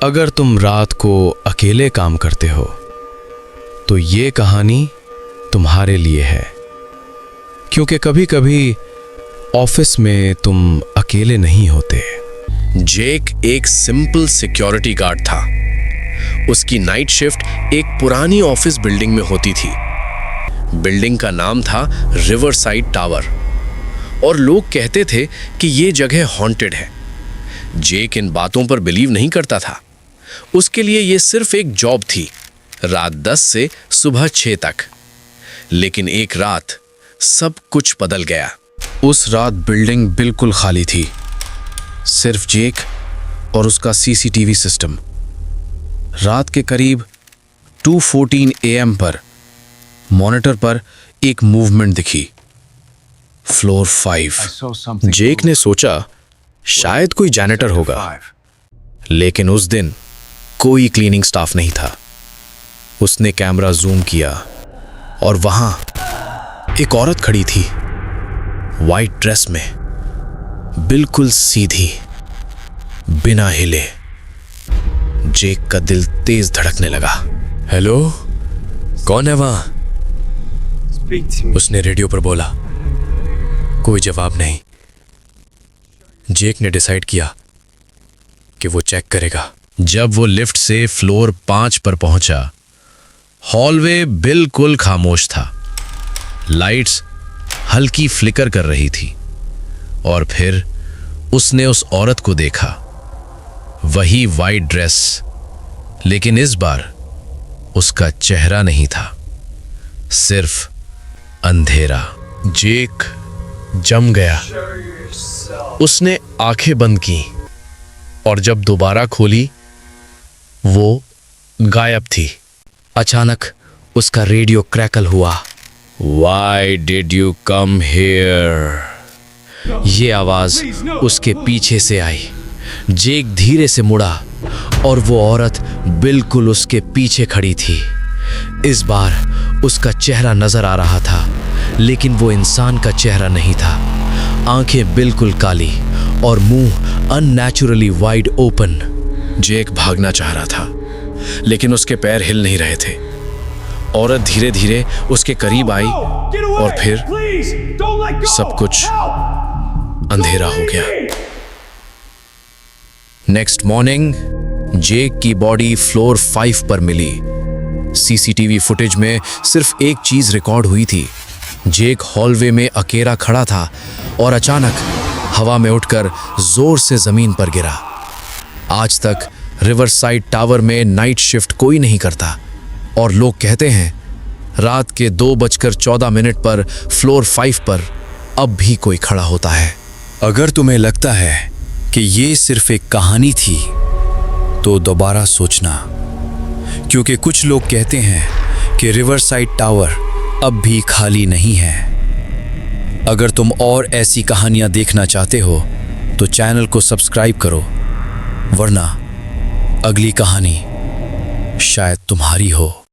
अगर तुम रात को अकेले काम करते हो तो ये कहानी तुम्हारे लिए है, क्योंकि कभी कभी ऑफिस में तुम अकेले नहीं होते। जेक एक सिंपल सिक्योरिटी गार्ड था। उसकी नाइट शिफ्ट एक पुरानी ऑफिस बिल्डिंग में होती थी। बिल्डिंग का नाम था रिवरसाइड टावर और लोग कहते थे कि ये जगह हॉन्टेड है। जेक इन बातों पर बिलीव नहीं करता था। उसके लिए ये सिर्फ एक जॉब थी, रात 10 से सुबह 6 तक। लेकिन एक रात सब कुछ बदल गया। उस रात बिल्डिंग बिल्कुल खाली थी, सिर्फ जेक और उसका सीसीटीवी सिस्टम। रात के करीब 2:14 AM पर मॉनिटर पर एक मूवमेंट दिखी। फ्लोर 5। जेक ने सोचा शायद कोई जैनिटर होगा, लेकिन उस दिन कोई क्लीनिंग स्टाफ नहीं था। उसने कैमरा जूम किया और वहां एक औरत खड़ी थी, वाइट ड्रेस में, बिल्कुल सीधी, बिना हिले। जेक का दिल तेज धड़कने लगा। हेलो, कौन है वहां? उसने रेडियो पर बोला। कोई जवाब नहीं। जेक ने डिसाइड किया कि वो चेक करेगा। जब वो लिफ्ट से फ्लोर 5 पर पहुंचा, हॉलवे बिल्कुल खामोश था। लाइट्स हल्की फ्लिकर कर रही थी और फिर उसने उस औरत को देखा, वही वाइट ड्रेस, लेकिन इस बार उसका चेहरा नहीं था, सिर्फ अंधेरा। जेक जम गया। उसने आंखें बंद की और जब दोबारा खोली, वो गायब थी। अचानक उसका रेडियो क्रैकल हुआ। Why did you come here? ये आवाज उसके पीछे से आई। जेक धीरे से मुड़ा और वो औरत बिल्कुल उसके पीछे खड़ी थी। इस बार उसका चेहरा नजर आ रहा था, लेकिन वो इंसान का चेहरा नहीं था। आंखें बिल्कुल काली और मुंह अननेचुरली वाइड ओपन। जेक भागना चाह रहा था, लेकिन उसके पैर हिल नहीं रहे थे। औरत धीरे धीरे उसके करीब आई और फिर सब कुछ अंधेरा हो गया। नेक्स्ट मॉर्निंग जेक की बॉडी फ्लोर 5 पर मिली। सीसीटीवी फुटेज में सिर्फ एक चीज रिकॉर्ड हुई थी। जेक हॉलवे में अकेला खड़ा था और अचानक हवा में उठकर जोर से जमीन पर गिरा। आज तक रिवरसाइड टावर में नाइट शिफ्ट कोई नहीं करता और लोग कहते हैं रात के 2:14 पर फ्लोर 5 पर अब भी कोई खड़ा होता है। अगर तुम्हें लगता है कि ये सिर्फ एक कहानी थी तो दोबारा सोचना, क्योंकि कुछ लोग कहते हैं कि रिवरसाइड टावर अब भी खाली नहीं है। अगर तुम और ऐसी कहानियां देखना चाहते हो तो चैनल को सब्सक्राइब करो, वरना अगली कहानी शायद तुम्हारी हो।